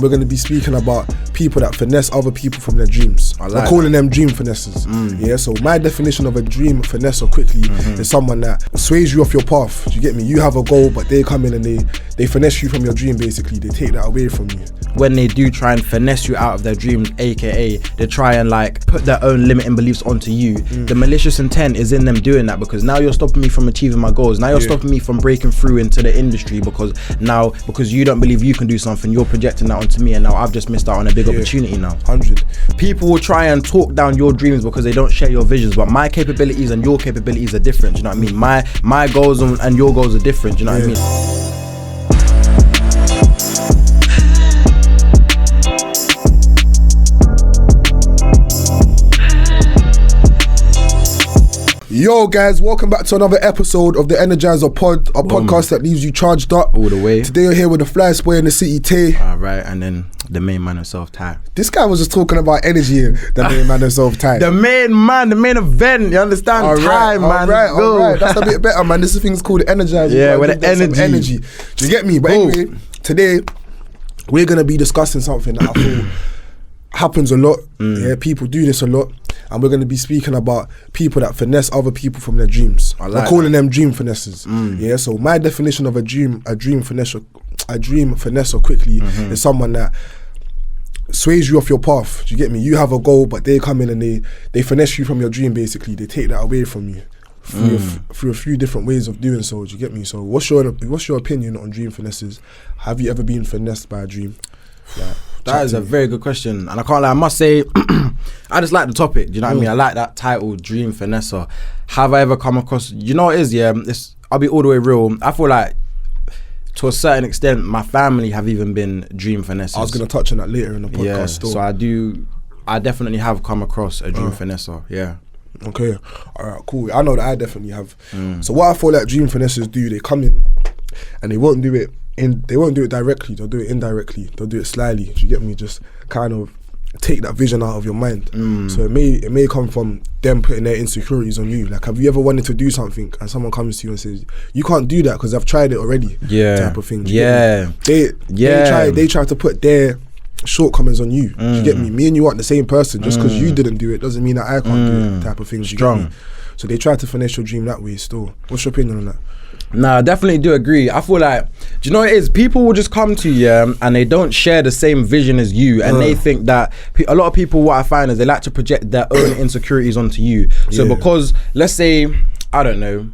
We're going to be speaking about people that finesse other people from their dreams. We're calling them dream finesses. Yeah, so my definition of a dream finesse quickly is someone that sways you off your path. Do you get me? You have a goal, but they come in and they finesse you from your dream, basically. They take that away from you. When they do try and finesse you out of their dreams, aka they try and like put their own limiting beliefs onto you, the malicious intent is in them doing that, because now you're stopping me from achieving my goals. Now you're stopping me from breaking through into the industry because you don't believe you can do something, you're projecting that onto me, and now I've just missed out on a big opportunity now. 100. People will try and talk down your dreams because they don't share your visions, but my capabilities and your capabilities are different. Do you know what I mean? My goals and your goals are different. Do you know what I mean? Yo guys, welcome back to another episode of the Energizer Pod, a podcast that leaves you charged up all the way. Today you're here with the flyest boy in the city, Tay. Alright, and then the main man himself, Ty. This guy was just talking about energy and the main man himself, Ty. The main man, the main event, you understand? Ty, man. Alright, that's a bit better, man. This thing's called Energizer. Yeah, with the energy. Do you get me? But anyway, today we're going to be discussing something that I feel happens a lot. Yeah, people do this a lot. And we're going to be speaking about people that finesse other people from their dreams. We're calling them dream finesses. Yeah, so my definition of a dream finesse quickly is someone that sways you off your path. Do you get me? You have a goal, but they come in and they finesse you from your dream, basically. They take that away from you through a few different ways of doing so. Do you get me? So what's your opinion on dream finesses? Have you ever been finessed by a dream? That is a very good question, and I can't lie, I must say I just like the topic. Do you know what I mean? I like that title, dream finesser. Have I ever come across, you know what it is, yeah, I'll be all the way real, I feel like to a certain extent my family have even been dream finesses. I was going to touch on that later in the podcast. So I definitely have come across a dream finesser. Yeah. Okay, alright, cool. I know that I definitely have. So what I feel like dream finesses do, they come in and they won't do it directly, they'll do it indirectly, they'll do it slyly. Do you get me? Just kind of take that vision out of your mind. So it may come from them putting their insecurities on you. Like, have you ever wanted to do something and someone comes to you and says, you can't do that because I've tried it already? Type of thing. They try to put their shortcomings on you. Do you get me? Me and you aren't the same person. Just because you didn't do it doesn't mean that I can't do it, type of thing. Do you get me? So they try to finesse your dream that way still. What's your opinion on that? Nah, I definitely do agree. I feel like, do you know what it is? People will just come to you and they don't share the same vision as you, and they think that a lot of people, what I find is they like to project their own insecurities onto you. So because, let's say, I don't know,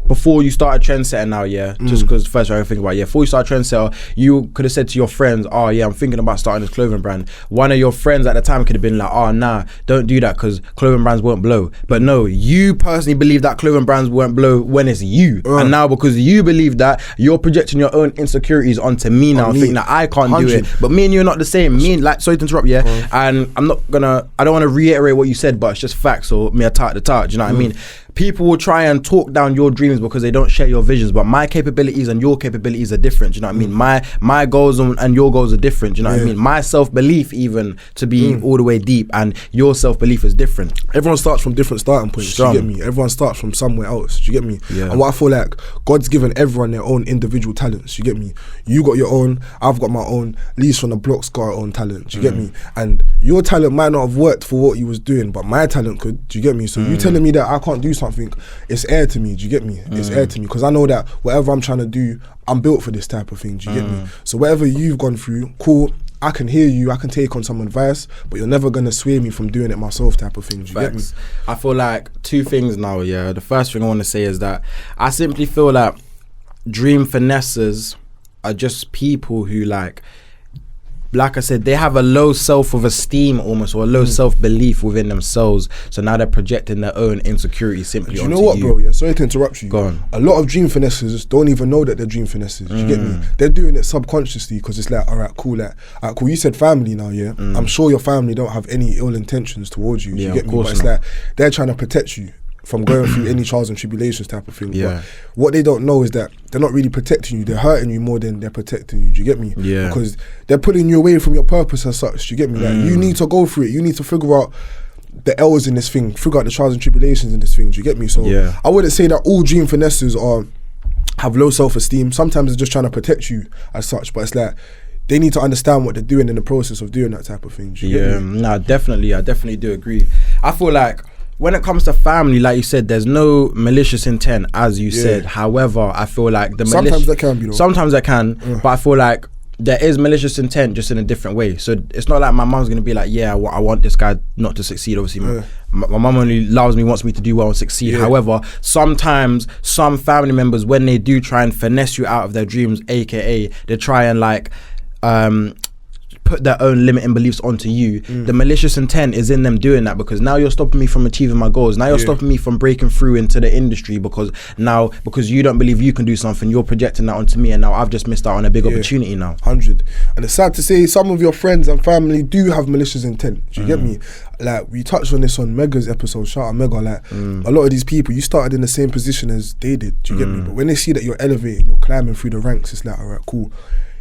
before you started trendsetter now, just because first I think about before you started trendsetter, you could have said to your friends, oh yeah, I'm thinking about starting this clothing brand. One of your friends at the time could have been like, oh nah, don't do that because clothing brands won't blow. But no, you personally believe that clothing brands won't blow when it's you. And now because you believe that, you're projecting your own insecurities onto me now, thinking that I can't 100. Do it. But me and you are not the same. Me and, like, sorry to interrupt, and I don't want to reiterate what you said, but it's just facts, or me a tart the tart, do you know what I mean? People will try and talk down your dreams because they don't share your visions, but my capabilities and your capabilities are different. Do you know what I mean? My goals and your goals are different. Do you know what I mean? My self-belief, even to be all the way deep, and your self-belief is different. Everyone starts from different starting points. Do you get me? Everyone starts from somewhere else. Do you get me? And what I feel like, God's given everyone their own individual talents. Do you get me? You got your own, I've got my own, Lee's from the block's got her own talent. Do you get me? And your talent might not have worked for what you was doing, but my talent could. Do you get me? So you telling me that I can't do something, it's air to me. Do you get me? It's air to me, because I know that whatever I'm trying to do, I'm built for this type of thing. Do you get me? So whatever you've gone through, cool, I can hear you, I can take on some advice, but you're never gonna sway me from doing it myself, type of thing. Do you get me? I feel like two things now. The first thing I want to say is that I simply feel like dream finesses are just people who, like I said, they have a low self-esteem almost, or a low self-belief within themselves. So now they're projecting their own insecurities simply onto you. You know what, bro? Yeah, sorry to interrupt you. Go on. A lot of dream finesses don't even know that they're dream finesses. You get me? They're doing it subconsciously because it's like, all right, cool. You said family now, I'm sure your family don't have any ill intentions towards you. You get me? But it's like they're trying to protect you from going through any trials and tribulations, type of thing. But what they don't know is that they're not really protecting you. They're hurting you more than they're protecting you. Do you get me? Because they're pulling you away from your purpose as such. Do you get me? Like, you need to go through it. You need to figure out the L's in this thing, figure out the trials and tribulations in this thing. Do you get me? So I wouldn't say that all dream finesses are have low self-esteem. Sometimes they're just trying to protect you as such, but it's like they need to understand what they're doing in the process of doing that type of thing. I definitely do agree. I feel like when it comes to family, like you said, there's no malicious intent, as you said. However, I feel like sometimes that can be though. Sometimes that can, but I feel like there is malicious intent, just in a different way. So it's not like my mum's gonna be like, I want this guy not to succeed. Obviously, my mum only loves me, wants me to do well and succeed. However, sometimes some family members, when they do try and finesse you out of their dreams, aka they try and like put their own limiting beliefs onto you, the malicious intent is in them doing that, because now you're stopping me from achieving my goals. Now you're stopping me from breaking through into the industry, because you don't believe you can do something, you're projecting that onto me, and now I've just missed out on a big opportunity now. 100. And it's sad to say some of your friends and family do have malicious intent. Do you get me? Like, we touched on this on Mega's episode, shout out Mega, like a lot of these people, you started in the same position as they did. Do you get me? But when they see that you're elevating, you're climbing through the ranks, it's like, all right, cool.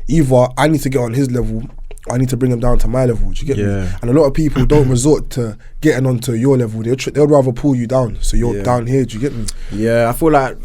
Either I need to get on his level, I need to bring them down to my level. Do you get me? And a lot of people don't resort to getting onto your level. They'll rather pull you down, so you're down here. Do you get me? I feel like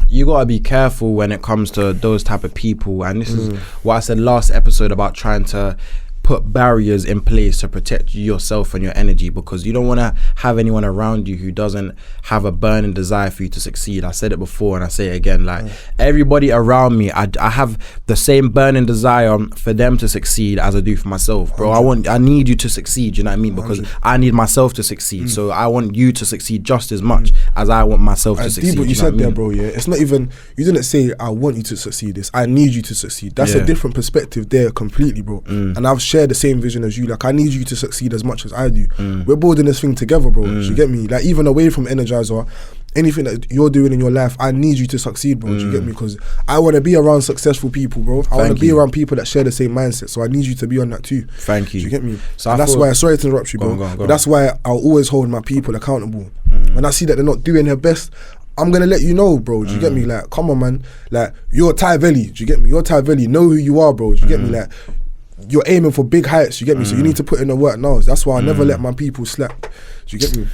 you gotta be careful when it comes to those type of people, and this is what I said last episode about trying to put barriers in place to protect yourself and your energy, because you don't want to have anyone around you who doesn't have a burning desire for you to succeed. I said it before and I say it again, like everybody around me, I have the same burning desire for them to succeed as I do for myself, bro. I need you to succeed, you know what I mean? Because I need myself to succeed, so I want you to succeed just as much as I want myself to succeed. What you said there, bro, it's not even, you didn't say I want you to succeed, this I need you to succeed. That's a different perspective there completely, bro. And I've share the same vision as you. Like, I need you to succeed as much as I do. We're building this thing together, bro. Do you get me? Like, even away from Energizer, anything that you're doing in your life, I need you to succeed, bro. Do you get me? Because I want to be around successful people, bro. I want to be around people that share the same mindset, so I need you to be on that too. Thank you. Do you get me? So that's why, sorry to interrupt you, bro, but that's why I'll always hold my people accountable. When I see that they're not doing their best, I'm gonna let you know, bro. Do you get me? Like, come on, man. Like, you're Ty Valley. Do you get me? You're Ty Valley. Know who you are, bro. Do you get me? Like, you're aiming for big heights. You get me? So you need to put in the work now. That's why I never let my people slack. Do you get me?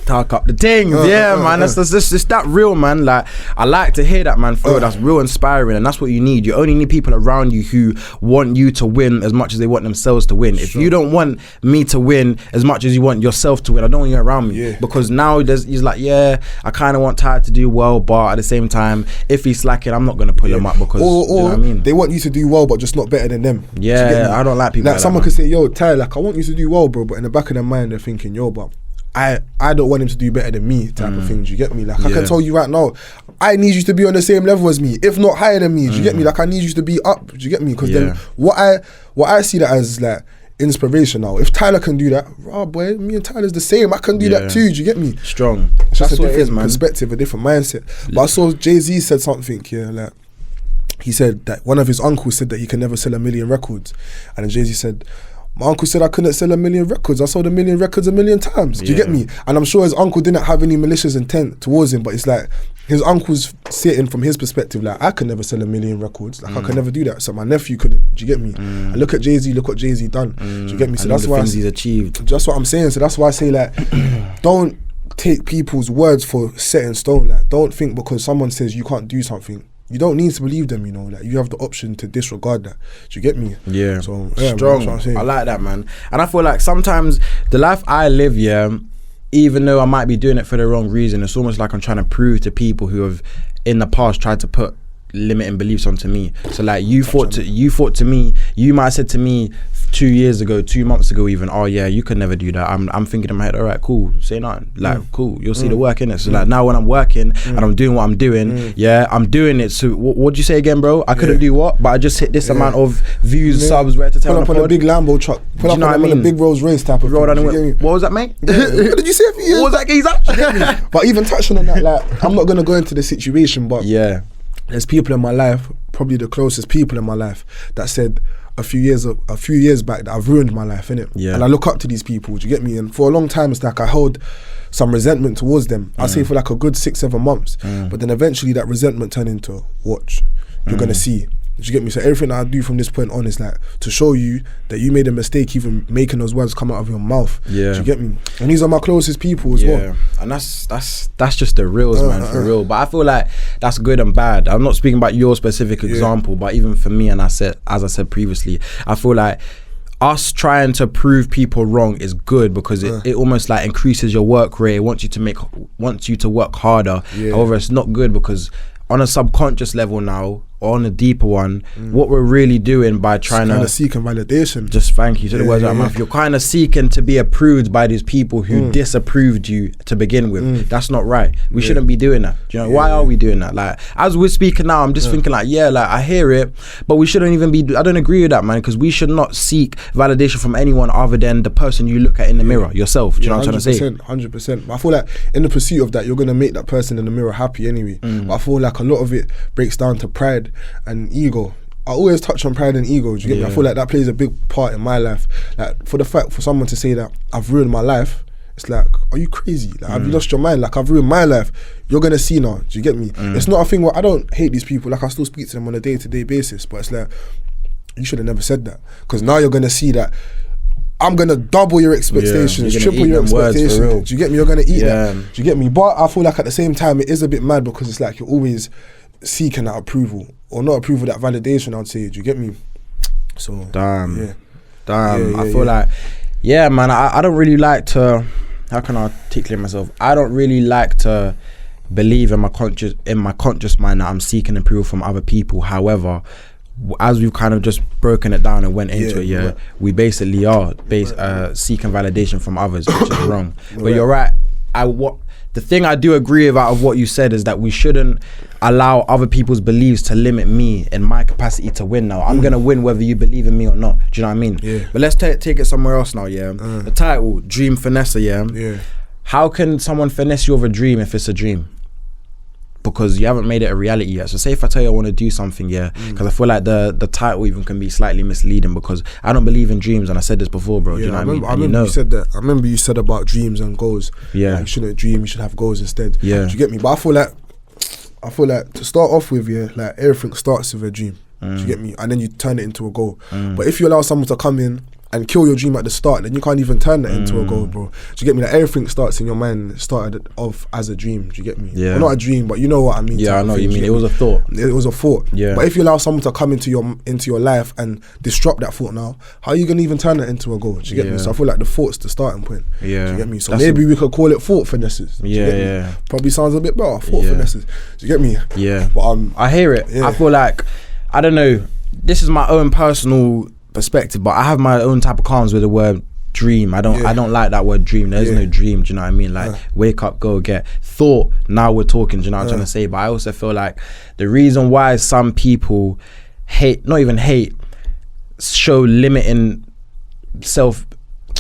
Talk up the things, man. That's that real, man. Like, I like to hear that, man. For that's real inspiring, and that's what you need. You only need people around you who want you to win as much as they want themselves to win. If you don't want me to win as much as you want yourself to win, I don't want you around me. Because now he's like, I kind of want Ty to do well, but at the same time, if he's slacking, I'm not gonna pull him up, because or you know what I mean? They want you to do well, but just not better than them. I don't like people like someone could say, yo, Ty, like, I want you to do well, bro, but in the back of their mind they're thinking, yo, but I don't want him to do better than me, type of thing. Do you get me? Like, I can tell you right now, I need you to be on the same level as me, if not higher than me. Do you get me? Like, I need you to be up. Do you get me? Because then what I see that as, like, inspiration now. If Tyler can do that, boy, me and Tyler's the same. I can do that too. Do you get me? Strong. It's just a different perspective, a different mindset. But I saw Jay-Z said something here, like, he said that one of his uncles said that he can never sell 1 million records, and then Jay-Z said, my uncle said I couldn't sell 1 million records. I sold 1 million records 1 million times. Do you get me? And I'm sure his uncle didn't have any malicious intent towards him, but it's like his uncle's sitting from his perspective, like, I could never sell 1 million records. Like, I could never do that. So my nephew couldn't. Do you get me? And look at Jay-Z. Look what Jay-Z done. Do you get me? So that's why he's achieved. That's what I'm saying. So that's why I say, like, don't take people's words for set in stone. Like, don't think because someone says you can't do something, you don't need to believe them, you know. Like, you have the option to disregard that. Do you get me? So strong. Man, I like that, man. And I feel like sometimes the life I live, even though I might be doing it for the wrong reason, it's almost like I'm trying to prove to people who have in the past tried to put limiting beliefs onto me. So like, you thought to me, you might have said to me 2 years ago, 2 months ago even, oh yeah, you could never do that. I'm thinking in my head, all right, cool, say nothing. Like, cool, you'll see the work in it. So like, now when I'm working and I'm doing what I'm doing, I'm doing it. So what'd you say again, bro? I couldn't do what? But I just hit this amount of views, subs, where to tell pull up on a big Lambo truck. Pull up on a big Rolls Royce type of thing. What was that, mate? What did you say for you? What was that, geezer? But even touching on that, like, I'm not gonna go into the situation, but there's people in my life, probably the closest people in my life, that said a few years back that I've ruined my life, innit? And I look up to these people, do you get me? And for a long time, it's like I held some resentment towards them. I'd say for like a good 6-7 months. But then eventually that resentment turned into, watch, you're gonna see. Do you get me? So everything that I do from this point on is like to show you that you made a mistake even making those words come out of your mouth. Yeah. Do you get me? And these are my closest people as well. And that's just the reals, man, for real. But I feel like that's good and bad. I'm not speaking about your specific example, but even for me, and as I said previously, I feel like us trying to prove people wrong is good because it almost like increases your work rate. It wants you to work harder. However, it's not good because on a subconscious level now, or on a deeper one, what we're really doing by trying to seeking validation. Just thank you to the words out of my mouth. You're kind of seeking to be approved by these people who disapproved you to begin with. That's not right. We shouldn't be doing that. Do you know why are we doing that? Like as we're speaking now, I'm just thinking like, like I hear it, but we shouldn't even be. I don't agree with that, man, because we should not seek validation from anyone other than the person you look at in the mirror, yourself. Do you know what I'm trying to say? 100%. But I feel like in the pursuit of that, you're gonna make that person in the mirror happy anyway. But I feel like a lot of it breaks down to pride and ego. I always touch on pride and ego. Do you get me? I feel like that plays a big part in my life. Like for someone to say that I've ruined my life, it's like, are you crazy? Like have you lost your mind? Like I've ruined my life. You're gonna see now. Do you get me? It's not a thing where I don't hate these people. Like I still speak to them on a day-to-day basis. But it's like, you should have never said that, because now you're gonna see that I'm gonna double your expectations, triple your expectations. Do you get me? You're gonna eat that. Do you get me? But I feel like at the same time it is a bit mad because it's like you're always seeking that approval, or not approval, that validation, I'd say. Do you get me? So damn. I feel like, man, I don't really like to, how can I articulate myself? I don't really like to believe in my conscious mind that I'm seeking approval from other people. However, as we've kind of just broken it down and went into it, we basically are seeking validation from others, which is wrong. But you're right. The thing I do agree with out of what you said is that we shouldn't allow other people's beliefs to limit me and my capacity to win now. I'm going to win whether you believe in me or not. Do you know what I mean? Yeah. But let's take it somewhere else now, The title, Dream Finesser, How can someone finesse you of a dream if it's a dream? Because you haven't made it a reality yet. So say if I tell you I want to do something, because I feel like the title even can be slightly misleading, because I don't believe in dreams, and I said this before, bro. Do you know what I mean? I remember you said that. I remember you said about dreams and goals. Yeah. Like you shouldn't dream, you should have goals instead. Yeah. Do you get me? But I feel like to start off with, like everything starts with a dream. Do you get me? And then you turn it into a goal. But if you allow someone to come in and kill your dream at the start, then you can't even turn that into a goal, bro. Do you get me? Like everything starts in your mind. It started off as a dream. Do you get me? Yeah. Well, not a dream, but you know what I mean. Yeah, I know what you mean. It was a thought. It was a thought. Yeah. But if you allow someone to come into your life and disrupt that thought now, how are you gonna even turn that into a goal? Do you get me? So I feel like the thought's the starting point. Yeah. Do you get me? So maybe we could call it thought finesses. Do you get me? Probably sounds a bit better. Thought finesses. Do you get me? Yeah. But I hear it. I feel like, I don't know. This is my own personal perspective, but I have my own type of calms with the word dream. I don't like that word dream. There's no dream. Do you know what I mean? Like wake up, go get thought. Now we're talking. Do you know what I'm trying to say? But I also feel like the reason why some people show limiting self.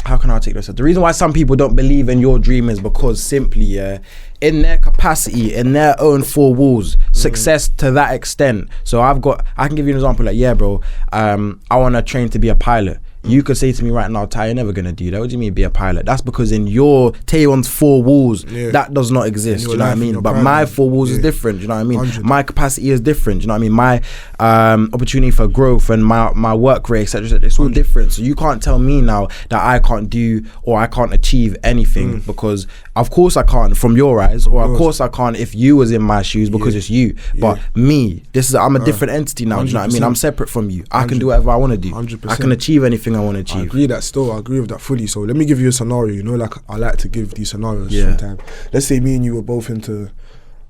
How can I take this? The reason why some people don't believe in your dream is because simply, in their capacity, in their own four walls, success to that extent. So I can give you an example. Like, bro, I want to train to be a pilot. You could say to me right now, Ty, you're never gonna do that. What do you mean be a pilot? That's because in your Taewon's four walls, that does not exist. Do you know what I mean? But my four walls is different. Do you know what I mean? 100. My capacity is different. Do you know what I mean? My opportunity for growth and my work rate, etc. It's all different. So you can't tell me now that I can't do or I can't achieve anything, because of course I can't from your eyes, or of course I can't if you was in my shoes, because it's you. But me, I'm a different entity now. Do you know what I mean? I'm separate from you. I can do whatever I want to do. 100%. I can achieve anything I want to achieve. I agree with that fully. So let me give you a scenario. Like I like to give these scenarios sometimes. Let's say me and you were both into,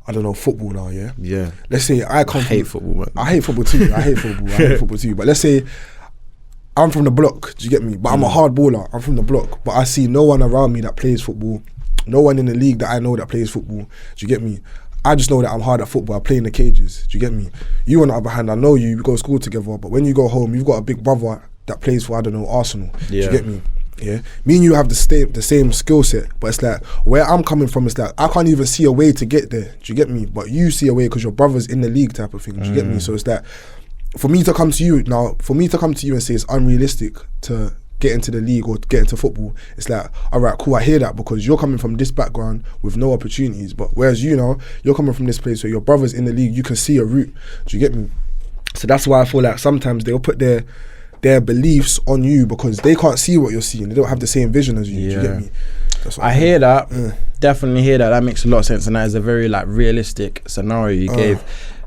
I don't know, football now, yeah. Let's say I hate football, man. I hate football too. I hate football too. But let's say I'm from the block. Do you get me? But I'm a hard baller. I'm from the block. But I see no one around me that plays football. No one in the league that I know that plays football. Do you get me? I just know that I'm hard at football. I play in the cages. Do you get me? You on the other hand, I know you go to school together, but when you go home, you've got a big brother that plays for, I don't know, Arsenal. Do you get me? Yeah. Me and you have the same skill set, but it's like where I'm coming from, it's like I can't even see a way to get there. Do you get me? But you see a way because your brother's in the league type of thing. Do you get me? So it's like for me to come to you and say it's unrealistic to get into the league or get into football, it's like, all right, cool, I hear that, because you're coming from this background with no opportunities. But whereas you're coming from this place where your brother's in the league, you can see a route. Do you get me? So that's why I feel like sometimes they'll put their beliefs on you because they can't see what you're seeing. They don't have the same vision as you. Do you get me? That's what I hear that. Definitely hear that. That makes a lot of sense, and that is a very like realistic scenario you gave.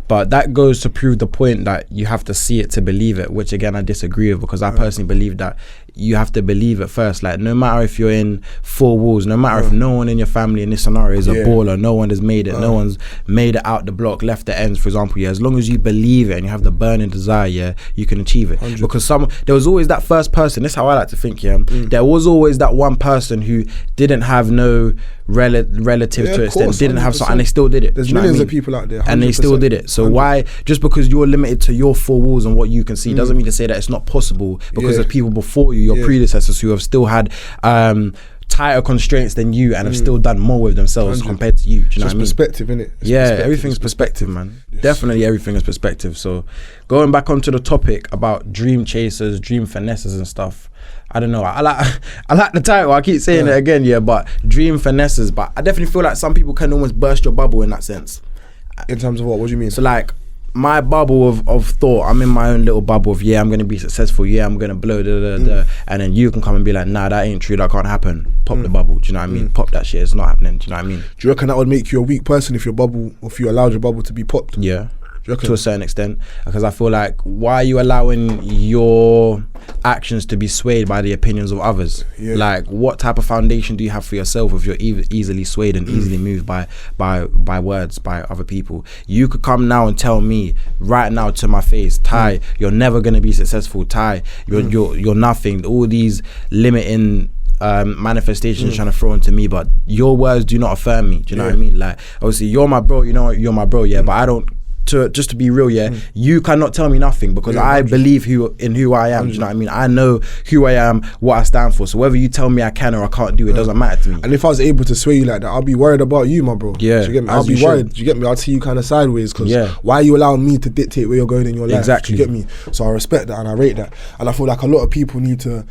But that goes to prove the point that you have to see it to believe it, which again I disagree with, because I personally believe that you have to believe it first. Like, no matter if you're in four walls, no matter if no one in your family in this scenario is a baller, no one has made it, no one's made it out the block, left the ends, for example, as long as you believe it and you have the burning desire, you can achieve it. 100. Because there was always that first person, this is how I like to think, there was always that one person who didn't have no relative to extent, didn't 100%. Have something, and they still did it. There's millions of people out there, 100%. And they still did it. So 100. Why, just because you're limited to your four walls and what you can see, doesn't mean to say that it's not possible, because there's people before you, your predecessors, who have still had tighter constraints than you and have still done more with themselves 100. Compared to you. Do you know what I mean? Perspective, innit? Everything's perspective, man. Yes. Definitely everything is perspective. So going back onto the topic about dream chasers, dream finesses and stuff, I don't know, I like the title, I keep saying it again, but dream finesses, but I definitely feel like some people can almost burst your bubble in that sense. In terms of what do you mean? So like, my bubble of thought, I'm in my own little bubble of I'm gonna be successful, I'm gonna blow, and then you can come and be like, nah, that ain't true, that can't happen. Pop the bubble, do you know what I mean? Pop that shit, it's not happening, do you know what I mean? Do you reckon that would make you a weak person if you allowed your bubble to be popped? Yeah. To a certain extent, because I feel like, why are you allowing your actions to be swayed by the opinions of others? Like, what type of foundation do you have for yourself if you're easily swayed and easily moved by words, by other people? You could come now and tell me right now to my face, Ty, you're never gonna be successful, Ty, you're nothing, all these limiting manifestations trying to throw into me, but your words do not affirm me. Do you know what I mean? Like, obviously you're my bro, you're my bro, but I don't, just to be real, you cannot tell me nothing, because I believe in who I am. Do you know what I mean? I know who I am, what I stand for. So whether you tell me I can or I can't do it, doesn't matter to me. And if I was able to sway you like that, I'll be worried about you, my bro. Yeah, do you get me? I'll be worried. Do you get me? I'll see you kind of sideways, because why are you allowing me to dictate where you're going in your life? Exactly. Do you get me? So I respect that and I rate that, and I feel like a lot of people need to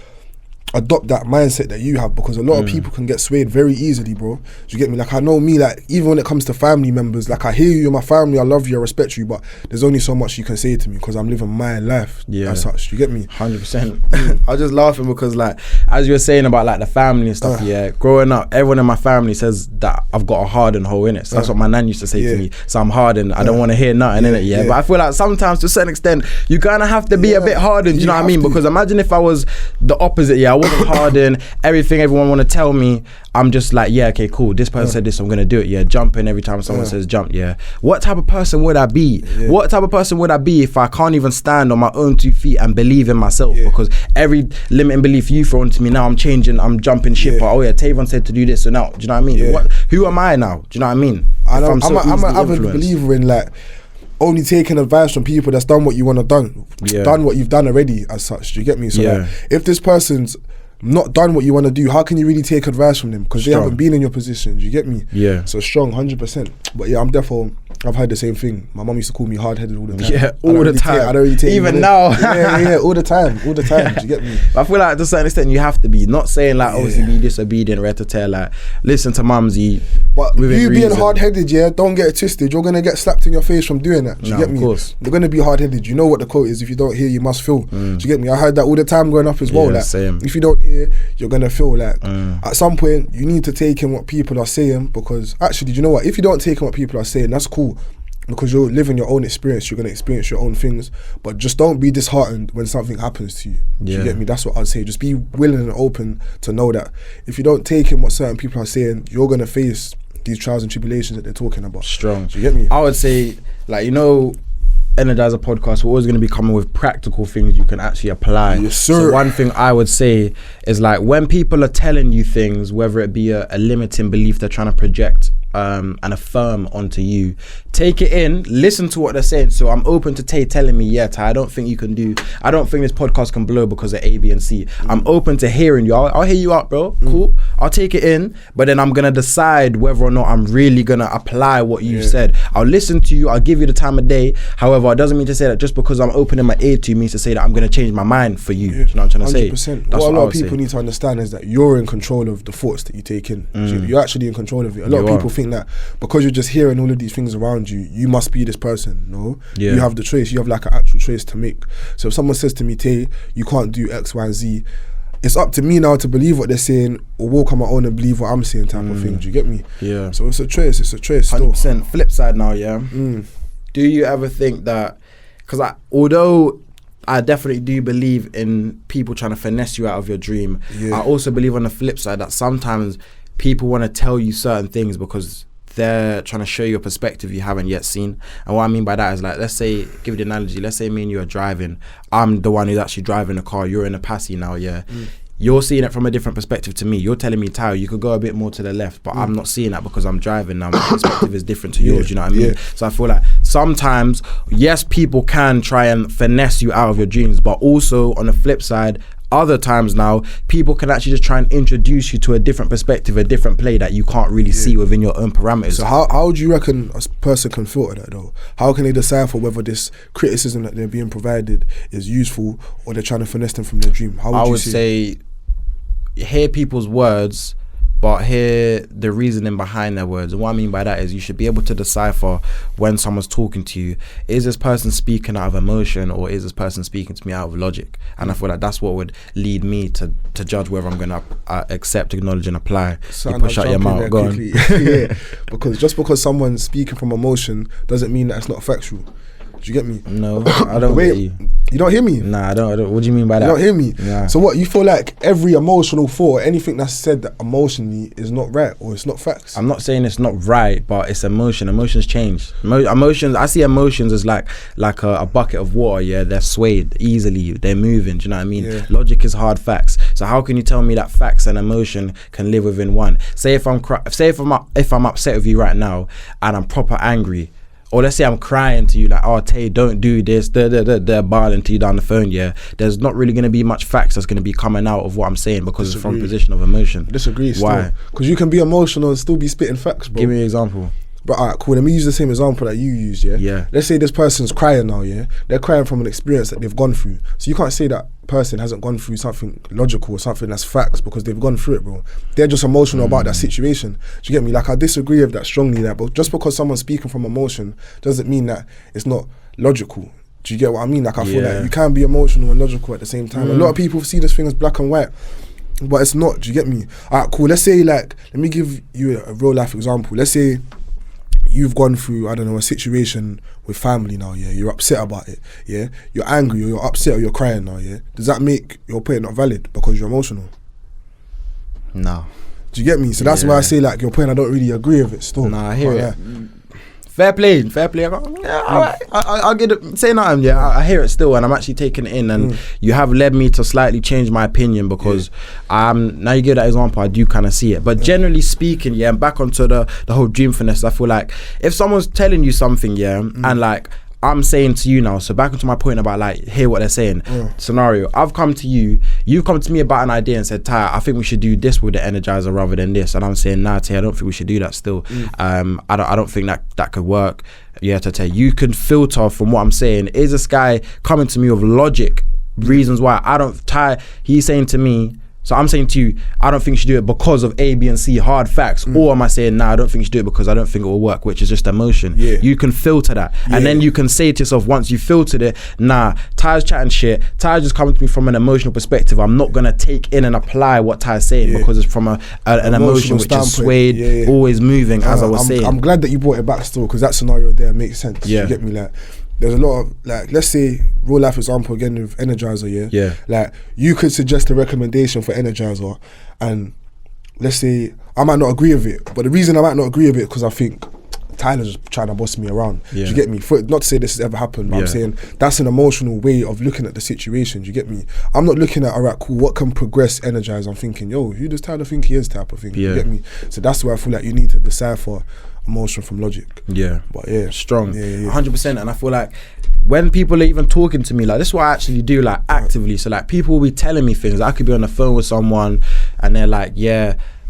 adopt that mindset that you have, because a lot of people can get swayed very easily, bro. Do you get me? Like, I know me, like, even when it comes to family members, like, I hear you, you're my family, I love you, I respect you, but there's only so much you can say to me, because I'm living my life as such. Do you get me? 100%. I was just laughing because, like, as you were saying about like the family and stuff, growing up, everyone in my family says that I've got a hardened hole in it. So that's what my nan used to say to me. So I'm hardened, I don't want to hear nothing in it. But I feel like sometimes, to a certain extent, you kind of have to be a bit hardened. You know what I mean? Because imagine if I was the opposite. I wasn't hardened. Everything everyone want to tell me, I'm just like, okay, cool, this person said this, I'm gonna do it. Jumping every time someone says jump. What type of person would I be? What type of person would I be if I can't even stand on my own 2 feet and believe in myself? Because every limiting belief you throw into me, now I'm changing, I'm jumping ship. Tavon said to do this, so now, do you know what I mean? Who am I now? Do you know what I mean? I'm an avid believer in, like, only taking advice from people that's done what you want to done what you've done already, as such. Do you get me? So like, if this person's not done what you want to do, how can you really take advice from them? Because they haven't been in your position. Do you get me? So strong, 100%. But I'm definitely, I've heard the same thing. My mum used to call me hard-headed all the time. All the time. I don't really take even now. All the time. Do you get me? But I feel like to a certain extent you have to be, not saying like obviously be disobedient, rat-a-tat, like listen to mumsy. But you being hard-headed, don't get it twisted. You're gonna get slapped in your face from doing that. Do you get me? Of course. You're gonna be hard-headed. You know what the quote is: if you don't hear, you must feel. Do you get me? I heard that all the time growing up as well. Like, same. If you don't hear, you're gonna feel. Like, at some point you need to take in what people are saying, because actually, do you know what? If you don't take in what people are saying, that's cool, because you're living your own experience. You're gonna experience your own things, but just don't be disheartened when something happens to you. Do you get me? That's what I'd say. Just be willing and open to know that if you don't take in what certain people are saying, you're gonna face these trials and tribulations that they're talking about. Strong. Do you get me? I would say, like, Energizer Podcast, we're always going to be coming with practical things you can actually apply. Yes, sir. So one thing I would say is, like, when people are telling you things, whether it be a limiting belief they're trying to project and affirm onto you, take it in, listen to what they're saying. So I'm open to Tay telling me, Ty, I don't think this podcast can blow because of A, B, and C. I'm open to hearing you. I'll hear you out, bro. Cool. I'll take it in, but then I'm gonna decide whether or not I'm really gonna apply what you said. I'll listen to you, I'll give you the time of day. However, it doesn't mean to say that just because I'm opening my ear to you means to say that I'm gonna change my mind for you. Do you know what I'm trying to say? 100%. What a lot of people need to understand is that you're in control of the thoughts that you take in. You're actually in control of it. A lot of people think think that because you're just hearing all of these things around you, you must be this person. No, you have the choice. You have like an actual choice to make. So if someone says to me, Tay, you can't do X, Y, and Z, it's up to me now to believe what they're saying or walk on my own and believe what I'm saying type of thing. Do you get me? Yeah. So it's a choice. 100%. Flip side now, yeah. Do you ever think that, because although I definitely do believe in people trying to finesse you out of your dream, I also believe on the flip side that sometimes people want to tell you certain things because they're trying to show you a perspective you haven't yet seen. And what I mean by that is, like, let's say, give you the analogy, let's say me and you are driving, I'm the one who's actually driving the car, you're in a passy now, you're seeing it from a different perspective to me. You're telling me, Tyler, you could go a bit more to the left, but I'm not seeing that because I'm driving now. My perspective is different to yours, you know what I mean? So I feel like sometimes, yes, people can try and finesse you out of your dreams, but also on the flip side, other times now, people can actually just try and introduce you to a different perspective, a different play that you can't really see within your own parameters. So how do you reckon a person can filter that though? How can they decipher whether this criticism that they're being provided is useful or they're trying to finesse them from their dream? I would say hear people's words, but hear the reasoning behind their words. And what I mean by that is you should be able to decipher when someone's talking to you, is this person speaking out of emotion or is this person speaking to me out of logic? And I feel like that's what would lead me to judge whether I'm going to accept, acknowledge and apply. You push out your mouth, go on. Because just because someone's speaking from emotion doesn't mean that it's not factual. Do you get me? No, I don't get you. You don't hear me? Nah, I don't. What do you mean by that? You don't hear me? Nah. So what, you feel like every emotional thought, anything that's said that emotionally is not right or it's not facts? I'm not saying it's not right, but it's emotion. Emotions change. Emotions, I see emotions as like a bucket of water, they're swayed easily, they're moving, do you know what I mean? Logic is hard facts. So how can you tell me that facts and emotion can live within one? Say if I'm upset with you right now and I'm proper angry, or let's say I'm crying to you like, oh, Tay, don't do this, they're bawling to you down the phone, there's not really going to be much facts that's going to be coming out of what I'm saying because it's from a position of emotion. Disagree still. Why? Because you can be emotional and still be spitting facts, bro. Give me an example. But alright, cool, let me use the same example that you used, Let's say this person's crying now, they're crying from an experience that they've gone through. So you can't say that person hasn't gone through something logical or something that's facts because they've gone through it, bro. They're just emotional about that situation. Do you get me? Like, I disagree with that strongly, but just because someone's speaking from emotion doesn't mean that it's not logical. Do you get what I mean? Like, I feel like you can be emotional and logical at the same time. A lot of people see this thing as black and white, but it's not. Do you get me? Alright, cool, let's say, like, let me give you a real life example. Let's say you've gone through, I don't know, a situation with family now, you're upset about it, you're angry or you're upset or you're crying now, does that make your point not valid because you're emotional? No. Do you get me? So that's why I say, like, your point, I don't really agree with it still. Nah, I hear it. Fair play. I'll get it. Say nothing. I hear it still, and I'm actually taking it in, and you have led me to slightly change my opinion because now you give that example, I do kind of see it. But generally speaking, and back onto the whole dream finesse, I feel like if someone's telling you something, and like I'm saying to you now, so back into my point about like hear what they're saying. Scenario, I've come to you, you've come to me about an idea and said, Ty, I think we should do this with the Energizer rather than this, and I'm saying, nah, Tay, I don't think we should do that still. I don't think that could work. Tay, you can filter from what I'm saying. Is this guy coming to me with logic, reasons why I don't? Ty, he's saying to me, so I'm saying to you, I don't think you should do it because of A, B, and C, hard facts. Or am I saying, nah, I don't think you should do it because I don't think it will work, which is just emotion. You can filter that. And then you can say to yourself, once you filtered it, nah, Ty's chatting shit. Ty's just coming to me from an emotional perspective. I'm not going to take in and apply what Ty's saying because it's from an emotion which is swayed, always moving, as I was saying. I'm glad that you brought it back still because that scenario there makes sense. You get me? Like, there's a lot of, like, let's say real life example again with Energizer, like you could suggest a recommendation for Energizer and let's say I might not agree with it, but the reason I might not agree with it because I think Tyler's just trying to boss me around. Do you get me? Not to say this has ever happened, but I'm saying that's an emotional way of looking at the situation. Do you get me? I'm not looking at, alright, cool, what can progress Energize? I'm thinking, yo, who does Tyler think he is type of thing. You get me? So that's where I feel like you need to decipher emotion from logic. But strong. 100%. And I feel like when people are even talking to me, like this is what I actually do, like actively. So like people will be telling me things. I could be on the phone with someone and they're like,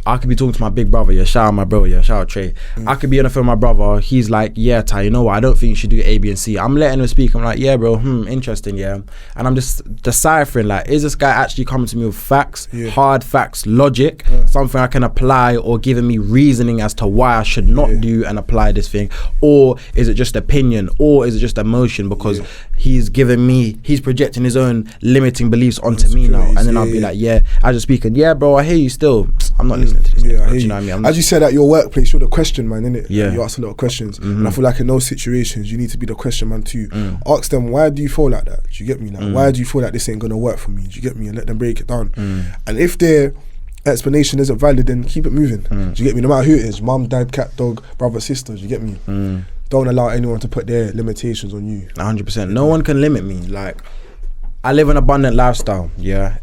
I could be talking to my big brother, yeah, shout out my bro, yeah, shout out Trey. I could be on the phone with my brother, he's like, yeah, Ty, you know what, I don't think you should do A, B, and C. I'm letting him speak, I'm like, yeah, bro, interesting, yeah. And I'm just deciphering, like, is this guy actually coming to me with facts, hard facts, logic, something I can apply, or giving me reasoning as to why I should not do and apply this thing, or is it just opinion, or is it just emotion, because he's projecting his own limiting beliefs onto me now, and then I'll be like, I just speak, and bro, I hear you still, I'm not listening to this. Yeah, Do you know what I mean? As you said at your workplace, you're the question man, innit? Yeah. You ask a lot of questions. And I feel like in those situations, you need to be the question man too. Ask them, why do you feel like that? Do you get me? Like, why do you feel like this ain't gonna work for me? Do you get me? And let them break it down. And if their explanation isn't valid, then keep it moving. Do you get me? No matter who it is, mum, dad, cat, dog, brother, sister, do you get me? Don't allow anyone to put their limitations on you. 100%. No one can limit me. Like, I live an abundant lifestyle,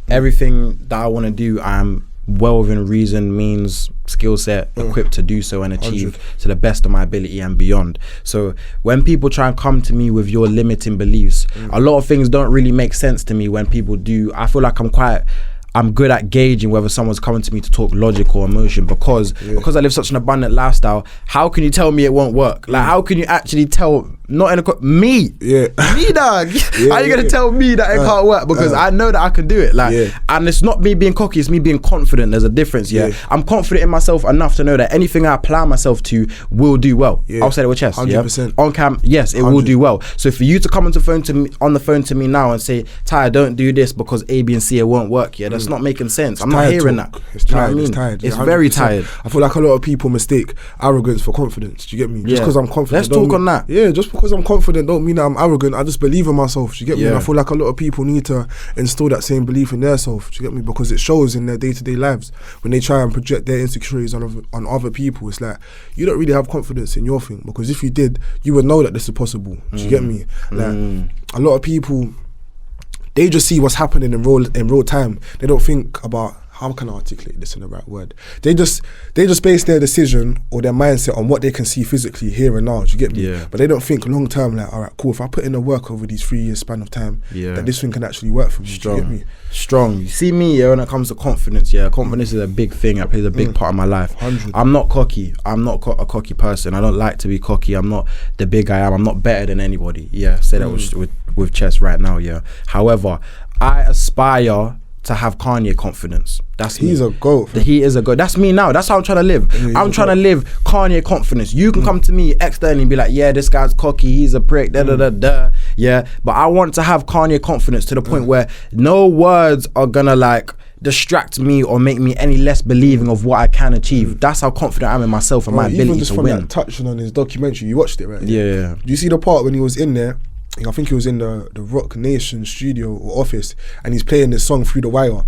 everything that I want to do, I'm well within reason, means, skill set, equipped to do so and achieve 100. To the best of my ability and beyond. So when people try and come to me with your limiting beliefs, a lot of things don't really make sense to me when people do. I feel like I'm good at gauging whether someone's coming to me to talk logic or emotion, because I live such an abundant lifestyle. How can you tell me it won't work? Like, how can you actually tell? Not in a me, me dog. How are you gonna tell me that it can't work? Because I know that I can do it. Like, and it's not me being cocky; it's me being confident. There's a difference. I'm confident in myself enough to know that anything I apply myself to will do well. I'll say it with chest. 100%. On cam, yes, it 100. Will do well. So for you to come on the phone to me now and say, Ty, don't do this because A, B, and C it won't work. That's not making sense. I'm not hearing that. It's tired. It's tired. It's very tired. I feel like a lot of people mistake arrogance for confidence. Do you get me? Just because I'm confident. Let's talk on that. Yeah, just because I'm confident don't mean that I'm arrogant. I just believe in myself. Do you get me? And I feel like a lot of people need to instill that same belief in themselves. Do you get me? Because it shows in their day-to-day lives when they try and project their insecurities on other people. It's like, you don't really have confidence in your thing, because if you did, you would know that this is possible. Do you get me? Like, a lot of people, they just see what's happening in real time. They don't think about, how can I articulate this in the right word? They just base their decision or their mindset on what they can see physically here and now. Do you get me? But they don't think long term, like, all right, cool, if I put in the work over these 3 years span of time, that this thing can actually work for me. Strong. Do you get me? Strong. You see me, when it comes to confidence, confidence is a big thing. It plays a big part of my life. 100. I'm not cocky. I'm not a cocky person. I don't like to be cocky. I'm not the big I am. I'm not better than anybody. Say that with chess right now. However, I aspire to have Kanye confidence. He's a goat. He is a goat. That's me now. That's how I'm trying to live. I'm trying to live Kanye confidence. You can come to me externally and be like, this guy's cocky, he's a prick, but I want to have Kanye confidence to the point where no words are gonna like distract me or make me any less believing of what I can achieve. That's how confident I am in myself and my ability to win. That, touching on his documentary, you watched it, right? Yeah. Do you see the part when he was in there? I think he was in the Rock Nation studio or office, and he's playing this song through the wire.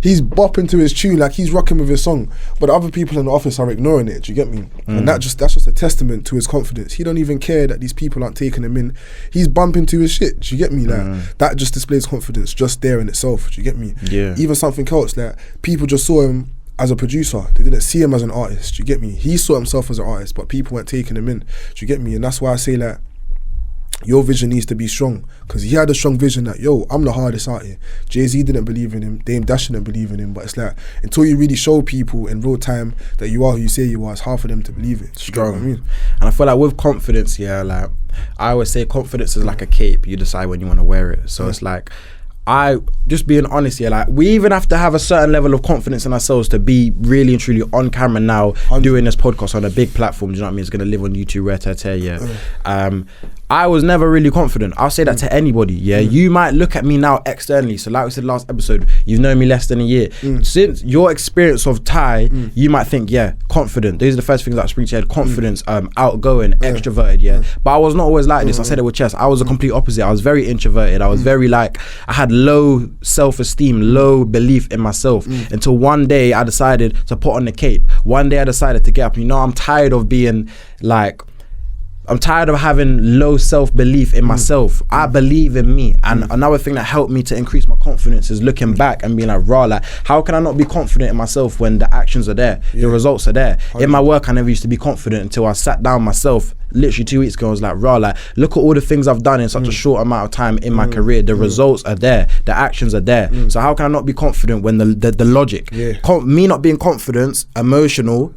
He's bopping to his tune, like he's rocking with his song, but other people in the office are ignoring it. Do you get me? And that's just a testament to his confidence. He don't even care that these people aren't taking him in. He's bumping to his shit. Do you get me? Like that just displays confidence just there in itself. Do you get me? Even something else, like people just saw him as a producer. They didn't see him as an artist. Do you get me? He saw himself as an artist, but people weren't taking him in. Do you get me? And that's why I say, like, your vision needs to be strong, because he had a strong vision that, I'm the hardest out here. Jay-Z didn't believe in him, Dame Dash didn't believe in him, but it's like, until you really show people in real time that you are who you say you are, it's hard for them to believe it. Strong. You know what I mean? And I feel like with confidence, like, I always say confidence is like a cape. You decide when you want to wear it. So it's like, I just being honest here, like, we even have to have a certain level of confidence in ourselves to be really and truly on camera now, 100. Doing this podcast on a big platform. Do you know what I mean? It's gonna live on YouTube, I was never really confident. I'll say that to anybody. You might look at me now externally. So like we said last episode, you've known me less than a year. Since your experience of Ty, you might think, confident. These are the first things that spring to your head. Confidence, outgoing, extroverted. But I was not always like this. I said it with chess. I was the complete opposite. I was very introverted. I was very like, I had low self-esteem, low belief in myself, until one day I decided to put on the cape. One day I decided to get up. I'm tired of being like, I'm tired of having low self-belief in myself. I believe in me. And another thing that helped me to increase my confidence is looking back and being like, raw, like, how can I not be confident in myself when the actions are there, the results are there? In my work, I never used to be confident until I sat down myself literally 2 weeks ago. I was like, raw, like, look at all the things I've done in such a short amount of time in my career. The results are there, the actions are there. So how can I not be confident when the logic, me not being confident, emotional,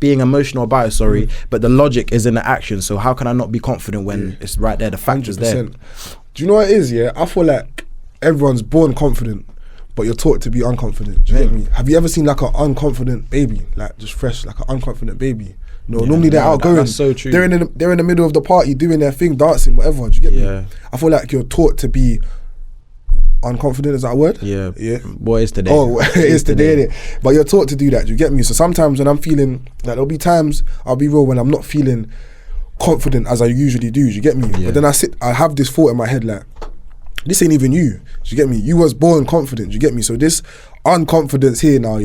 being emotional about it, but the logic is in the action. So how can I not be confident when it's right there, the fact is there? Do you know what it is? I feel like everyone's born confident, but you're taught to be unconfident. Do you get me? Have you ever seen like an unconfident baby, like just fresh, like an unconfident baby? No, normally they're outgoing. That's so true. They're in the middle of the party doing their thing, dancing, whatever. Do you get me? I feel like you're taught to be unconfident. Is that a word? Yeah. What is today? Oh, it is today. But you're taught to do that. Do you get me? So sometimes when I'm feeling like, there'll be times, I'll be real, when I'm not feeling confident as I usually do. Do you get me? But then I have this thought in my head like, this ain't even you. Do you get me? You was born confident. Do you get me? So this unconfidence here now,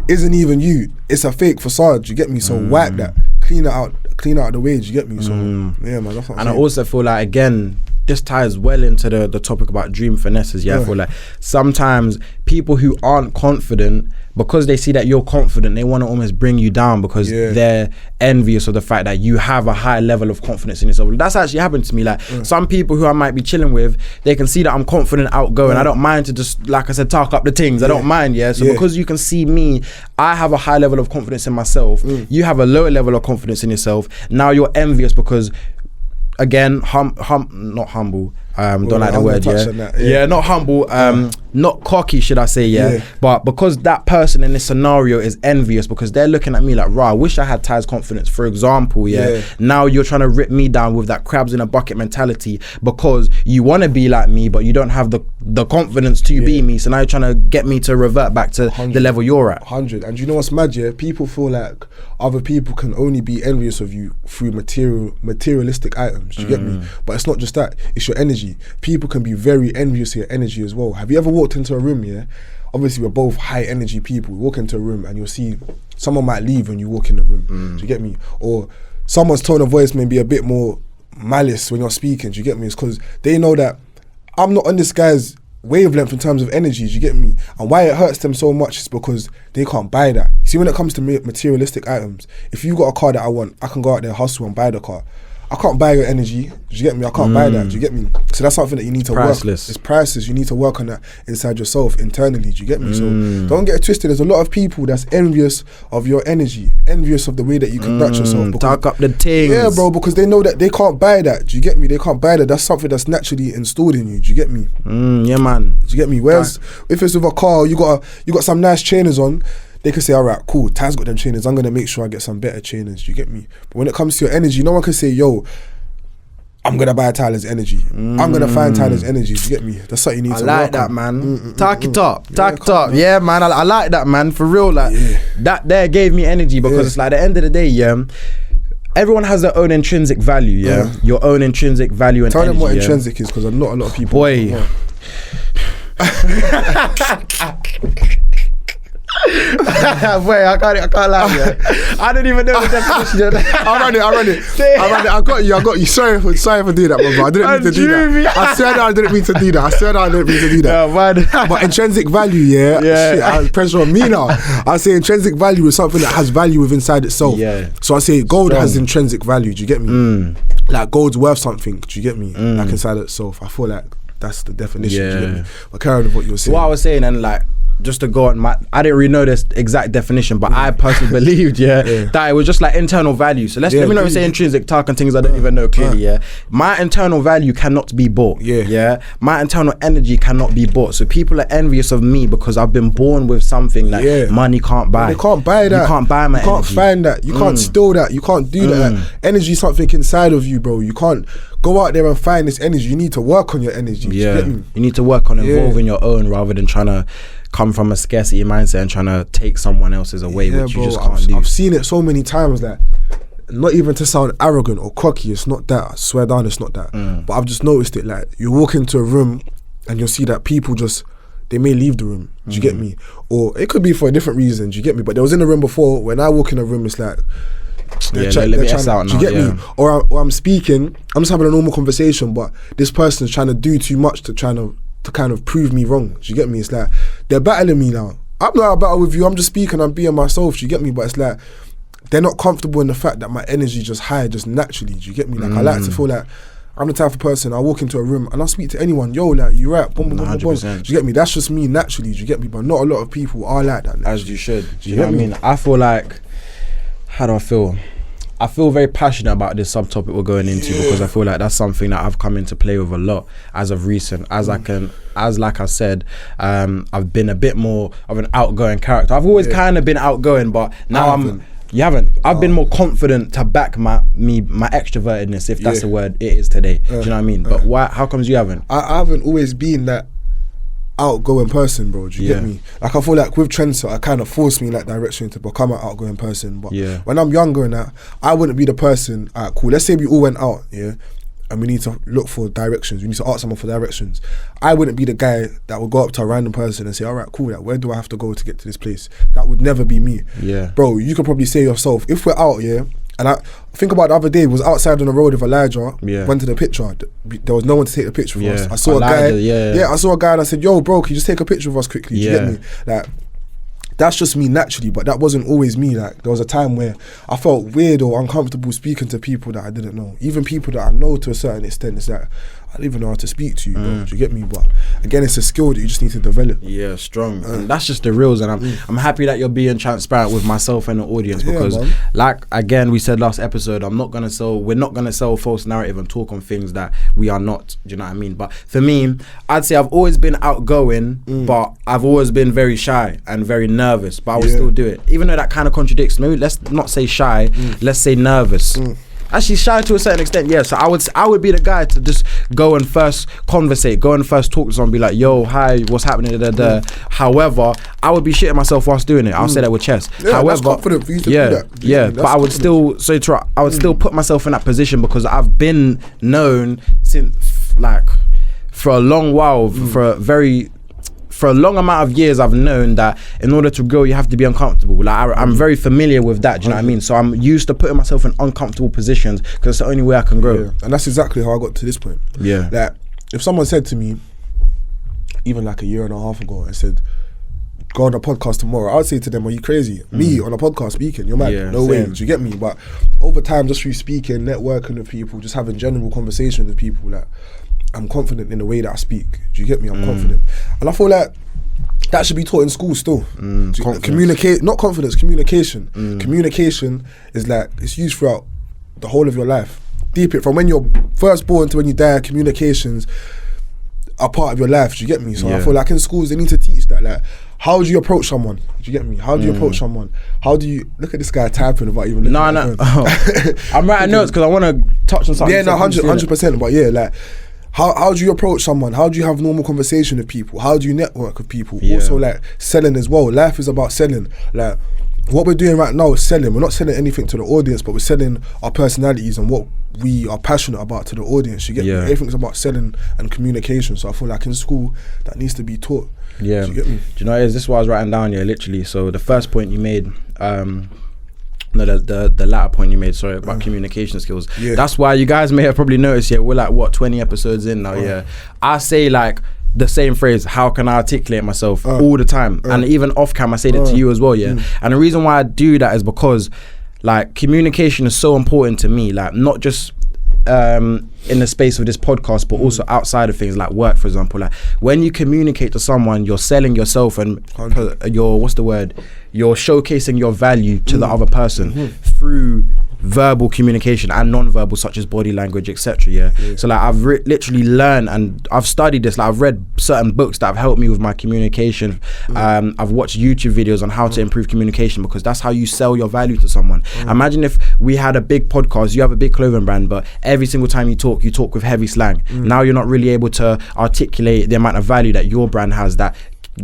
isn't even you. It's a fake facade. Do you get me? So wipe that, clean it out of the way. Do you get me? So yeah, man. That's what I'm saying. I also feel like, again, this ties well into the topic about dream finesses. I feel like sometimes people who aren't confident, because they see that you're confident, they want to almost bring you down because they're envious of the fact that you have a high level of confidence in yourself. That's actually happened to me. Like some people who I might be chilling with, they can see that I'm confident, outgoing. I don't mind to just, like I said, talk up the things. I don't mind. So because you can see me, I have a high level of confidence in myself. You have a lower level of confidence in yourself. Now you're envious because, again, not humble. Don't like the word, not humble, not cocky, should I say, but because that person in this scenario is envious because they're looking at me like, I wish I had Ty's confidence, for example, now you're trying to rip me down with that crabs in a bucket mentality because you want to be like me, but you don't have the confidence to be me, so now you're trying to get me to revert back to the level you're at. 100. And you know what's mad, people feel like other people can only be envious of you through materialistic items. Do you get me? But it's not just that, it's your energy. People can be very envious of your energy as well. Have you ever walked into a room, obviously we're both high energy people. We walk into a room and you'll see someone might leave when you walk in the room. Do you get me? Or someone's tone of voice may be a bit more malice when you're speaking. Do you get me? It's because they know that I'm not on this guy's wavelength in terms of energy. Do you get me? And why it hurts them so much is because they can't buy that. See, when it comes to materialistic items, if you got a car that I want, I can go out there, hustle and buy the car. I can't buy your energy. Do you get me? I can't buy that. Do you get me? So that's something that you need to work. It's priceless. You need to work on that inside yourself, internally. Do you get me? So don't get it twisted. There's a lot of people that's envious of your energy, envious of the way that you conduct yourself. Talk up the things. Yeah, bro, because they know that they can't buy that. Do you get me? They can't buy that. That's something that's naturally installed in you. Do you get me? Yeah, man. Do you get me? Whereas if it's with a car, you got some nice trainers on, they can say, all right, cool, Ty's got them trainers, I'm going to make sure I get some better trainers. Do you get me? But when it comes to your energy, no one can say, yo, I'm going to buy Tyler's energy. I'm going to find Tyler's energy. Do you get me? That's something you need to work on. I like that, man. Talk it up. Yeah, man. I like that, man. For real. Like that there gave me energy because it's like at the end of the day, everyone has their own intrinsic value, your own intrinsic value and Tell energy. Tell them what intrinsic is because not a lot of people. Boy. Wait, I can't lie. I didn't even know the definition. I ran it. I got you. Sorry for doing that, bro. I didn't mean to do that. I swear that I didn't mean to do that. Yeah, man. But intrinsic value, shit, I have pressure on me now. I say intrinsic value is something that has value within inside itself. Yeah. So I say gold has intrinsic value. Do you get me? Like gold's worth something. Do you get me? Like inside itself. I feel like that's the definition. Do you get me? But carry on with what you were saying. What I was saying, and like, just to go on I didn't really know this exact definition, but I personally believed that it was just like internal value. So let me not say intrinsic talk and things I don't even know clearly. My internal value cannot be bought. My internal energy cannot be bought. So people are envious of me because I've been born with something that money can't buy. They can't buy that. You can't buy my energy. You can't find that. You can't steal that. You can't do that. Energy is something inside of you, bro. You can't go out there and find this energy. You need to work on your energy. You need to work on evolving your own rather than trying to come from a scarcity mindset and trying to take someone else's away, which you just can't do. I've seen it so many times that, not even to sound arrogant or cocky, it's not that. I swear down, it's not that. But I've just noticed it. Like you walk into a room and you'll see that people they may leave the room. Do you get me? Or it could be for a different reason. Do you get me? But they was in the room before. When I walk in a room, it's like they're let me S out do you now, get me? Or I'm speaking, I'm just having a normal conversation, but this person's trying to do too much to kind of prove me wrong. Do you get me? It's like they're battling me now. I'm not a battle with you. I'm just speaking. I'm being myself. Do you get me? But it's like they're not comfortable in the fact that my energy just high, just naturally. Do you get me? Like I like to feel like I'm the type of person, I walk into a room and I speak to anyone, yo, like, you right, boom, boom, boom, boom. Do you get me? That's just me naturally, do you get me? But not a lot of people are like that. Naturally. As you should. Do you know what I mean? I feel like, how do I feel? I feel very passionate about this subtopic we're going into because I feel like that's something that I've come into play with a lot as of recent. Like I said, I've been a bit more of an outgoing character. I've always kind of been outgoing, but now You haven't. I've been more confident to back my extrovertedness, if that's the word it is today. Do you know what I mean? But why? How comes you haven't? I haven't always been that outgoing person, bro. Do you get me? Like I feel like with Trendset, I kind of forced me in that direction to become an outgoing person. But when I'm younger and that, I wouldn't be the person. Alright, cool. Let's say we all went out, and we need to look for directions. We need to ask someone for directions. I wouldn't be the guy that would go up to a random person and say, all right, cool, where do I have to go to get to this place? That would never be me. Bro, you could probably say yourself, if we're out, and I think about the other day, was outside on the road with Elijah, went to the picture. There was no one to take the picture with us. I saw I saw a guy and I said, yo, bro, can you just take a picture of us quickly? Do you get me? Like, that's just me naturally, but that wasn't always me. Like, there was a time where I felt weird or uncomfortable speaking to people that I didn't know. Even people that I know to a certain extent, it's like, I don't even know how to speak to you, bro. Do you get me? But again, it's a skill that you just need to develop. Yeah, strong. And that's just the reals, and I'm happy that you're being transparent with myself and the audience, because like, again, we said last episode, we're not gonna sell a false narrative and talk on things that we are not. Do you know what I mean? But for me, I'd say I've always been outgoing, but I've always been very shy and very nervous, but I would still do it. Even though that kind of contradicts, maybe let's not say shy, let's say nervous. Actually, shy to a certain extent, yeah. So I would be the guy to just go and first conversate, go and first talk to someone, be like, yo, hi, what's happening? However, I would be shitting myself whilst doing it. I'll say that with chest. However, that's confident for you to do that. But I would still still put myself in that position, because I've been known since, like, for a long while, for a long amount of years, I've known that in order to grow, you have to be uncomfortable. Like, I'm very familiar with that. Do you know what I mean? So I'm used to putting myself in uncomfortable positions, because it's the only way I can grow. And that's exactly how I got to this point. Like, if someone said to me, even like a year and a half ago, I said, go on a podcast tomorrow, I would say to them, are you crazy? Me on a podcast speaking, you're mad. No way. Do you get me? But over time, just through speaking, networking with people, just having general conversations with people, like, I'm confident in the way that I speak. Do you get me? I'm confident. And I feel like that should be taught in school still. Communicate, not confidence, communication. Communication is like, it's used throughout the whole of your life. Deep it, from when you're first born to when you die, communications are part of your life. Do you get me? So I feel like in schools, they need to teach that. Like, how do you approach someone? Do you get me? How do you approach someone? How do you, look at this guy typing without even looking at the phone. I'm writing notes because I want to touch on something. Yeah, no, 100%. But yeah, like, how do you approach someone? How do you have normal conversation with people? How do you network with people? Also, like, selling as well. Life is about selling. Like, what we're doing right now is selling. We're not selling anything to the audience, but we're selling our personalities and what we are passionate about to the audience. You get me? Everything's about selling and communication. So I feel like in school, that needs to be taught. Do you get me? Do you know what it is? This is what I was writing down here, literally. So the first point you made, the latter point you made, sorry, about communication skills. That's why you guys may have probably noticed, we're like, what, 20 episodes in now, I say, like, the same phrase, how can I articulate myself, all the time. And even off cam, I say that to you as well, And the reason why I do that is because, like, communication is so important to me, like, not just in the space of this podcast, but also outside of things like work, for example. Like, when you communicate to someone, you're selling yourself and you're showcasing your value to the other person through verbal communication and non-verbal, such as body language, etc. So like, I've literally learned, and I've studied this. Like, I've read certain books that have helped me with my communication. I've watched YouTube videos on how to improve communication, because that's how you sell your value to someone. Imagine if we had a big podcast, you have a big clothing brand, but every single time you talk with heavy slang. Now you're not really able to articulate the amount of value that your brand has, that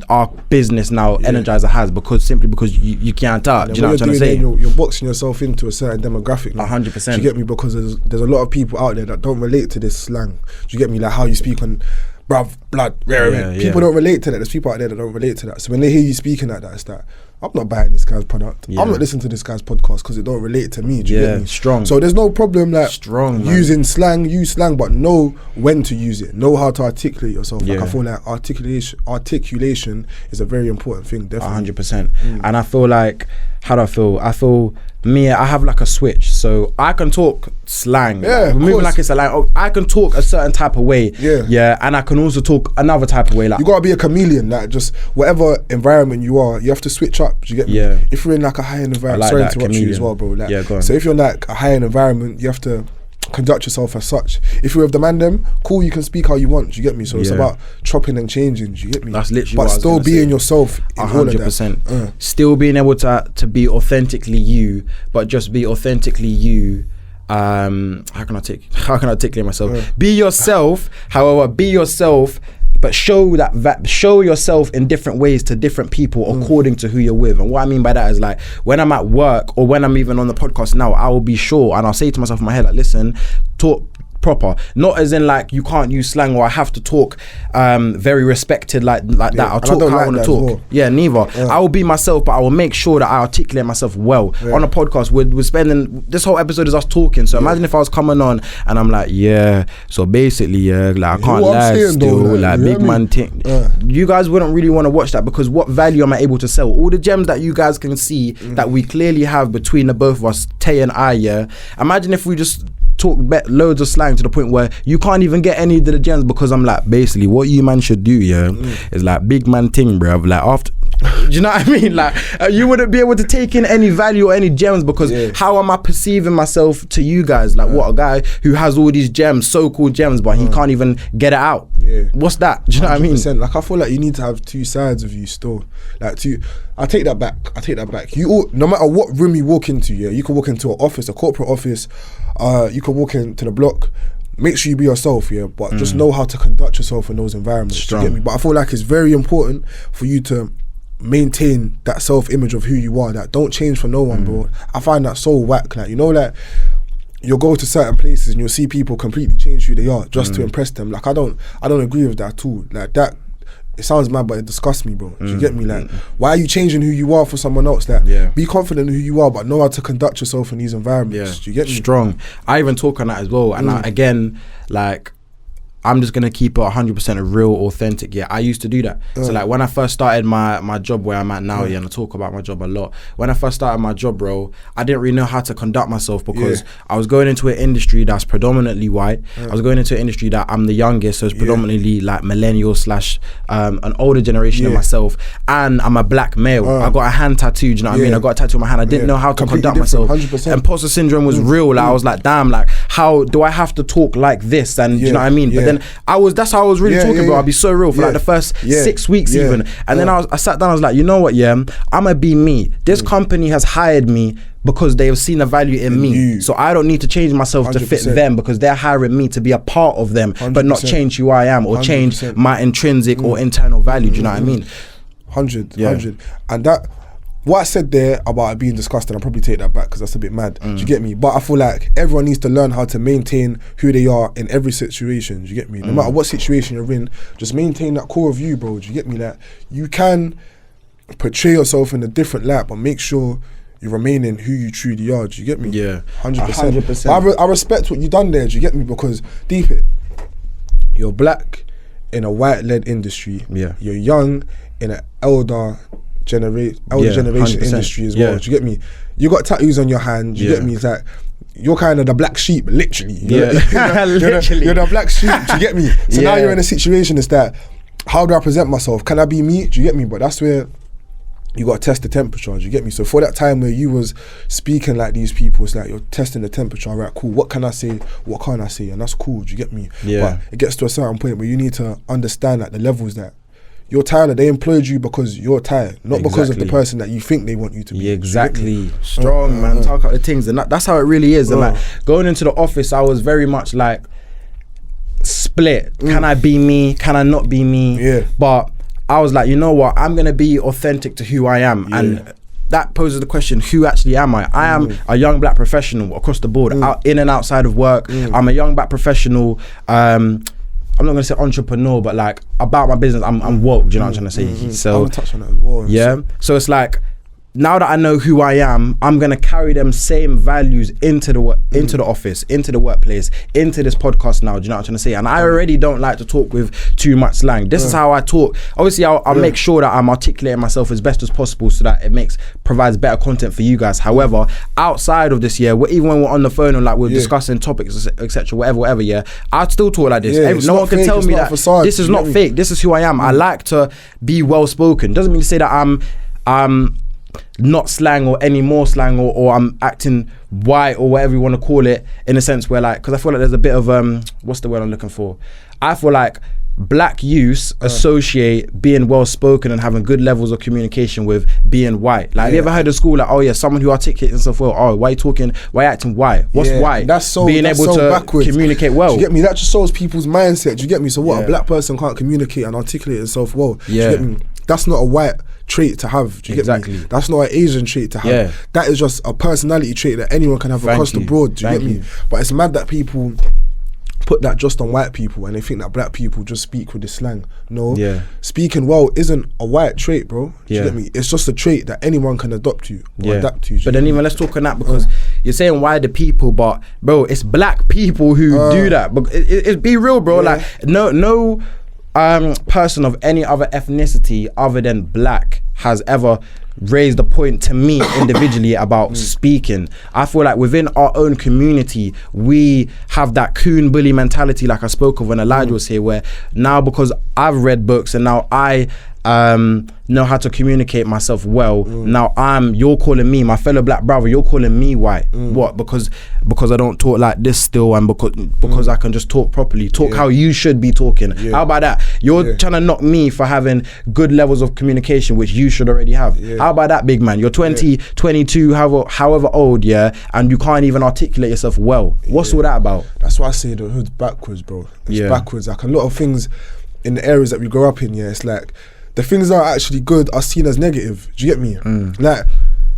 our business now, Energizer, has, because you can't talk. Do you know what I'm trying to say? You're boxing yourself into a certain demographic. 100%. Do you get me? Because there's a lot of people out there that don't relate to this slang. Do you get me? Like, how you speak on, bruv, blood. People don't relate to that. There's people out there that don't relate to that. So when they hear you speaking like that, it's that I'm not buying this guy's product. I'm not listening to this guy's podcast because it don't relate to me. Do you get me? Strong. So there's no problem like using slang, use slang, but know when to use it. Know how to articulate yourself. Like I feel like articulation is a very important thing. Definitely. 100%. And I feel like, how do I feel? I feel I have like a switch, so I can talk slang. Moving like it's a line. I can talk a certain type of way. And I can also talk another type of way. Like, you gotta be a chameleon. Like, just whatever environment you are, you have to switch up. Do you get me? If you're in like a high-end environment, like sorry to interrupt you as well, bro. Like, go on. So if you're in like a high-end environment, you have to conduct yourself as such. If you're with the man them, cool, you can speak how you want. Do you get me? So it's about chopping and changing. Do you get me? That's literally but what still being yourself in 100%. All of that. Still being able to be authentically you, but just be authentically you. How can I articulate myself? Be yourself. However, be yourself, but show yourself in different ways to different people according to who you're with. And what I mean by that is, like, when I'm at work or when I'm even on the podcast now, I will be sure and I'll say to myself in my head, like, listen, talk proper, not as in like you can't use slang or I have to talk very respected like that. I'll talk how I want to talk. Well. Neither. I will be myself, but I will make sure that I articulate myself well. On a podcast, we're spending this whole episode is us talking. So imagine if I was coming on and I'm like, so basically, like I can't lie still, like big man thing. You guys wouldn't really want to watch that, because what value am I able to sell? All the gems that you guys can see that we clearly have between the both of us, Tay and I. Imagine if we just talk loads of slang to the point where you can't even get any of the gems, because I'm like, basically what you man should do is like big man thing, bruv. Like, after do you know what I mean? Like, you wouldn't be able to take in any value or any gems, because how am I perceiving myself to you guys? Like, what, a guy who has all these gems, so-called gems, but he can't even get it out. What's that? Do you know what I mean? Like, I feel like you need to have two sides of you still. Like, I take that back. You all, no matter what room you walk into, you can walk into an office, a corporate office, you can walk into the block. Make sure you be yourself, but just know how to conduct yourself in those environments. You get me? But I feel like it's very important for you to maintain that self-image of who you are. That don't change for no one, bro. I find that so whack. Like, like, you'll go to certain places and you'll see people completely change who they are just to impress them. Like, I don't agree with that at all. Like, that, it sounds mad, but it disgusts me, bro. Do you get me? Like, why are you changing who you are for someone else? Like, be confident in who you are, but know how to conduct yourself in these environments. Do you get me? Strong. I even talk on that as well. And again, like, I'm just gonna keep it 100% real, authentic. I used to do that. So like, when I first started my job where I'm at now, and I talk about my job a lot. When I first started my job, bro, I didn't really know how to conduct myself, because I was going into an industry that's predominantly white. I was going into an industry that I'm the youngest, so it's predominantly like millennial / an older generation of myself, and I'm a black male. I got a hand tattoo. Do you know what I mean? I got a tattoo on my hand. I didn't know how to conduct myself. 100%. Imposter syndrome was real. Like, I was like, damn, like, how do I have to talk like this? And do you know what I mean? But then that's how I was really talking about. I'd be so real for like the first 6 weeks even. And then I sat down, I was like, you know what, I'm gonna be me. This company has hired me because they have seen the value in me. So I don't need to change myself 100%. To fit them, because they're hiring me to be a part of them, 100%. But not change who I am or 100%. Change my intrinsic or internal value. Do you know what I mean? 100. And that, what I said there about it being disgusting, I'll probably take that back, because that's a bit mad. Do you get me? But I feel like everyone needs to learn how to maintain who they are in every situation. Do you get me? No matter what situation you're in, just maintain that core of you, bro. Do you get me? Like, you can portray yourself in a different light, but make sure you remain in who you truly are. Do you get me? 100%. I respect what you done there. Do you get me? Because deep it, you're black in a white-led industry. You're young in an elder generation 100%. Industry as well. Do you get me? You got tattoos on your hand. Do you get me? It's like, you're kind of the black sheep, literally. You're the black sheep. Do you get me? So now you're in a situation. It's that, how do I present myself? Can I be me? Do you get me? But that's where you got to test the temperature. Do you get me? So for that time where you was speaking like these people, it's like you're testing the temperature. Right, cool. What can I say? What can't I say? And that's cool. Do you get me? But it gets to a certain point where you need to understand like the levels that you're tired. They employed you because you're tired, not because of the person that you think they want you to be. Exactly. Strong, man. Talk out the things, and that's how it really is. And like, going into the office, I was very much like split. Can I be me? Can I not be me? But I was like, you know what? I'm gonna be authentic to who I am, and that poses the question: who actually am I? I am a young black professional across the board, out, in and outside of work. I'm a young black professional. I'm not gonna say entrepreneur, but like about my business, I'm woke. Do you know what I'm trying to say? So I want to touch on that as well. yeah. So it's like, now that I know who I am, I'm gonna carry them same values into the office, into the workplace, into this podcast now. Do you know what I'm trying to say? And I already don't like to talk with too much slang. This is how I talk. Obviously, I'll make sure that I'm articulating myself as best as possible so that it provides better content for you guys. However, outside of this, even when we're on the phone and like we're discussing topics, etc., whatever, I'd still talk like this. No one can tell me that this is not fake. This is who I am. I like to be well spoken. Doesn't mean to say that I'm not slang or any more slang or I'm acting white or whatever you want to call it, in a sense where like, because I feel like there's a bit of what's the word I'm looking for? I feel like black youths associate being well spoken and having good levels of communication with being white. Like, have you ever heard of school like, oh yeah, someone who articulates himself well, oh, why you acting white? What's white? That's so being able to backwards. Communicate well. Do you get me? That just shows people's mindset. Do you get me? So what, a black person can't communicate and articulate himself well. Do you get me? That's not a white trait to have. Do you get me? That's not an Asian trait to have. That is just a personality trait that anyone can have across the board. Do you get me? But it's mad that people put that just on white people and they think that black people just speak with the slang. No, speaking well isn't a white trait, bro. Do you get me? It's just a trait that anyone can adopt to or adapt to. But then even let's talk on that, because you're saying why the people, but bro, it's black people who do that. But it be real, bro. Like no person of any other ethnicity other than black has ever raised a point to me individually about speaking. I feel like within our own community we have that Coon bully mentality, like I spoke of when Elijah was here, where now because I've read books and now I know how to communicate myself well, now you're calling me, my fellow black brother, you're calling me white. What? Because I don't talk like this still, and because I can just talk properly, how you should be talking. How about that? You're trying to knock me for having good levels of communication, which you should already have. How about that, big man? You're 20, 22, however old, and you can't even articulate yourself well. What's all that about? That's why I say the hood's backwards, bro. It's backwards. Like a lot of things in the areas that we grow up in, it's like the things that are actually good are seen as negative. Do you get me? Like,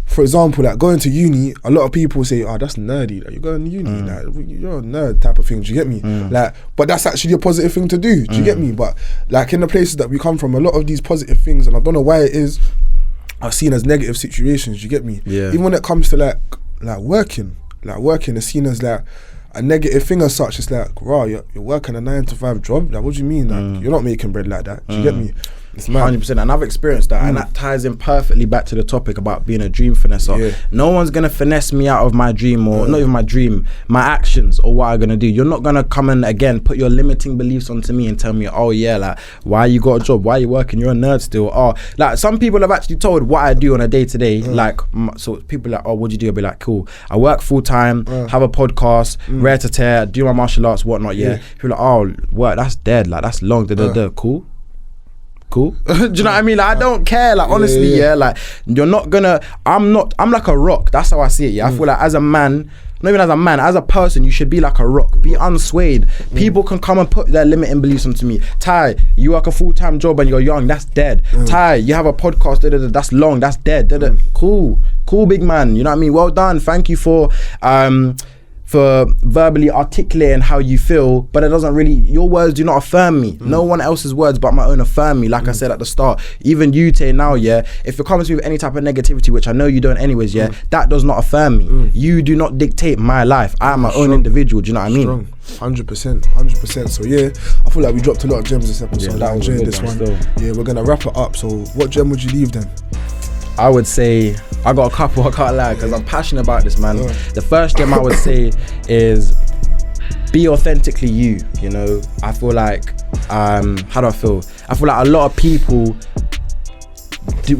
for example, like going to uni, a lot of people say, oh, that's nerdy. Like, you're going to uni, like, you're a nerd type of thing. Do you get me? Like, but that's actually a positive thing to do. Do you get me? But like in the places that we come from, a lot of these positive things, and I don't know why it is, are seen as negative situations. Do you get me? Even when it comes to like working is seen as like a negative thing as such. It's like, wow, you're working a 9-to-5 job. Like, what do you mean? Like, you're not making bread like that. Do you get me? It's 100%, and I've experienced that, and that ties in perfectly back to the topic about being a dream finesser. No one's gonna finesse me out of my dream, or not even my dream, my actions, or what I'm gonna do. You're not gonna come and again put your limiting beliefs onto me and tell me, oh yeah, like, why you got a job, why you working, you're a nerd still. Oh, like some people have actually told what I do on a day-to-day. Like, so people are like, oh, what do you do? I'll be like, cool, I work full-time, have a podcast, rare to tear, do my martial arts, whatnot. People are like, oh, work, that's dead, like that's long, cool. Do you know what I mean? Like, I don't care, like, honestly, like, you're not gonna, I'm like a rock. That's how I see it. I feel like as a man, not even as a man, as a person, you should be like a rock, be unswayed. People can come and put their limiting beliefs onto me. Ty, you work a full-time job and you're young, that's dead. Ty, you have a podcast, that's long, that's dead. Cool, big man, you know what I mean? Well done, thank you for verbally articulating how you feel, but it doesn't really, your words do not affirm me. No one else's words but my own affirm me. Like I said at the start, even you, Tay, now, if you're coming to me with any type of negativity, which I know you don't anyways, that does not affirm me. You do not dictate my life. I am my own individual. Do you know what I mean? 100%. So I feel like we dropped a lot of gems this episode. I enjoyed this one. We're gonna wrap it up. So what gem would you leave then? I would say, I got a couple, I can't lie, because I'm passionate about this, man. The first gem I would say is be authentically you, you know. I feel like, how do I feel? I feel like a lot of people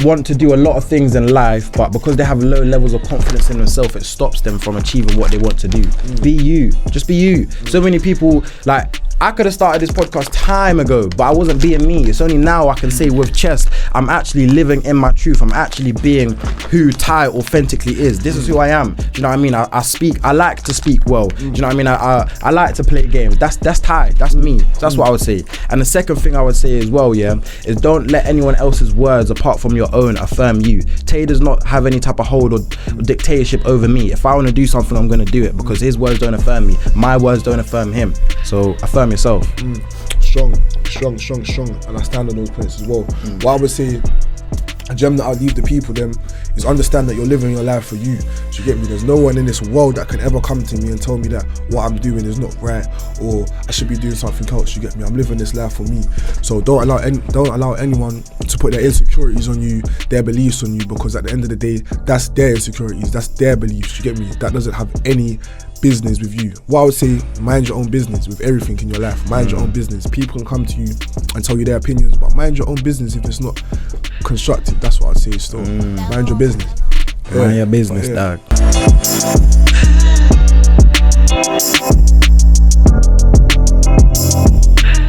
want to do a lot of things in life, but because they have low levels of confidence in themselves, it stops them from achieving what they want to do. Be you, just be you. So many people, like, I could have started this podcast time ago, but I wasn't being me. It's only now I can say with chest, I'm actually living in my truth. I'm actually being who Ty authentically is. This is who I am. Do you know what I mean? I like to speak well. Do you know what I mean? I like to play games. That's Ty. That's me. That's what I would say. And the second thing I would say as well, is don't let anyone else's words apart from your own affirm you. Tay does not have any type of hold or dictatorship over me. If I want to do something, I'm going to do it because his words don't affirm me. My words don't affirm him. So affirm yourself. strong, and I stand on those points as well. What I would say, a gem that I'll leave the people them is understand that you're living your life for you. Do you get me? There's no one in this world that can ever come to me and tell me that what I'm doing is not right or I should be doing something else. You get me? I'm living this life for me. So don't allow anyone to put their insecurities on you, their beliefs on you, because at the end of the day, that's their insecurities, that's their beliefs. You get me? That doesn't have any business with you. What I would say, mind your own business with everything in your life. Mind your own business. People can come to you and tell you their opinions, but mind your own business if it's not constructive. That's what I'd say still. Mind your business. Mind your business, dog.